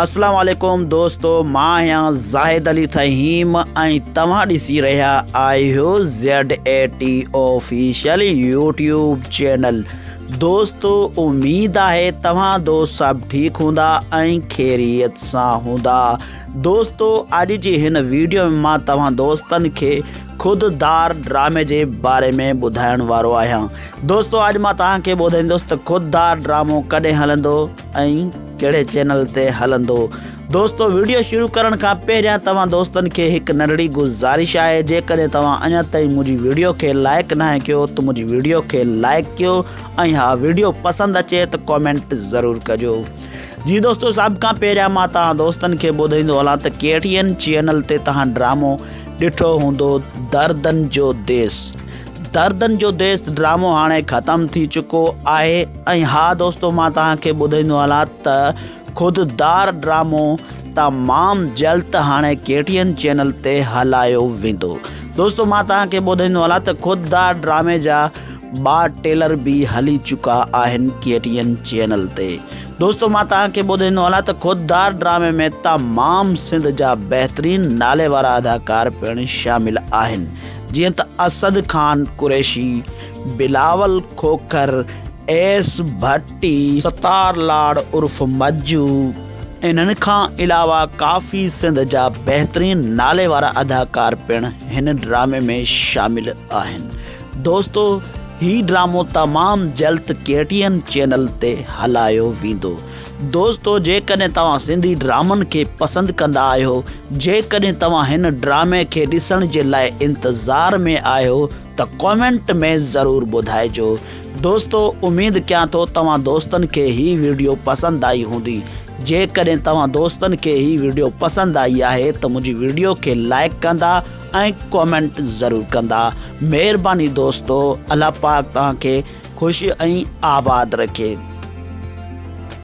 अस्सलाम वालेकुम दोस्तों, मां आहियां ज़ाहिद अली फ़हीम ऐं तव्हां ॾिसी रहिया आहियो ZAT ऑफिशियल यूट्यूब चैनल। दोस्तों उम्मीद है तव्हां दोस्त सब ठीक हूंदा ऐं ख़ैरियत सां हूंदा। दोस्तों अॼु जी हिन वीडियो में मां तव्हां दोस्तनि खे खुददार ड्रामे जे बारे में ॿुधाइण वारो आहियां। दोस्तों अॼु मां तव्हांखे ॿुधाईंदुसि त खुददार ड्रामो कॾहिं हलंदो ऐं कहिड़े चैनल ते हलंदो। दोस्तों वीडियो शुरू करण खां पहिरियां तव्हां दोस्तनि खे हिकु नंढड़ी गुज़ारिश आहे, जेकॾहिं तव्हां अञा ताईं मुंहिंजी वीडियो खे लाइक नाहे कयो त मुंहिंजी वीडियो खे लाइक कयो ऐं हा वीडियो पसंदि अचे त कॉमेंट ज़रूरु कजो। जी दोस्तों, सभ खां पहिरियां मां तव्हां दोस्तनि खे ॿुधाईंदो हलां त KTN चैनल ते तव्हां ड्रामो ॾिठो हूंदो दर्दन जो देस। दर्दन जो देस ड्रामो हाणे ख़त्म थी चुको आहे ऐं हा दोस्तों, मां तव्हांखे ॿुधाईंदो हलां त खुददार ड्रामो तमामु जल्द हाणे KTN चैनल ते हलायो वेंदो। दोस्तों मां तव्हांखे ॿुधाईंदो हलां त खुददार ड्रामे जा 2 टेलर भी हली चुका आहिनि KTN चैनल ते। दोस्तों मां तव्हांखे ॿुधाईंदो हलां त खुददार ड्रामे में तमामु सिंध जा बहितरीन नाले वारा अदाकार पिणु शामिल आहिनि, जीअं त असद खान कुरैशी, बिलावल खोखर, एस भट्टी, सतार लाड उर्फ मज्जू। इन्हनि खां अलावा काफ़ी सिंध जा बहितरीन नाले वारा अदाकार पिणु हिन ड्रामे में शामिल आहिनि। दोस्तों ही ड्रामो तमामु जल्द KTN चैनल ते हलायो वेंदो। दोस्तों जेकॾहिं तव्हां सिंधी ड्रामनि खे पसंदि कंदा आहियो, जेकॾहिं तव्हां हिन ड्रामे खे ॾिसण जे लाइ इंतज़ार में आहियो त कमेंट में ज़रूरु ॿुधाइजो। दोस्तों उम्मीद कयां थो तव्हां दोस्तनि खे ही वीडियो पसंदि आई हूंदी। जेकॾहिं तव्हां दोस्तनि खे ही वीडियो पसंदि आई आहे त मुंहिंजी वीडियो खे लाइक कंदा ऐं कमेंट ज़रूरु कंदा। महिरबानी दोस्तों, अल्लाह पाक तव्हांखे ख़ुशि ऐं आबाद रखे।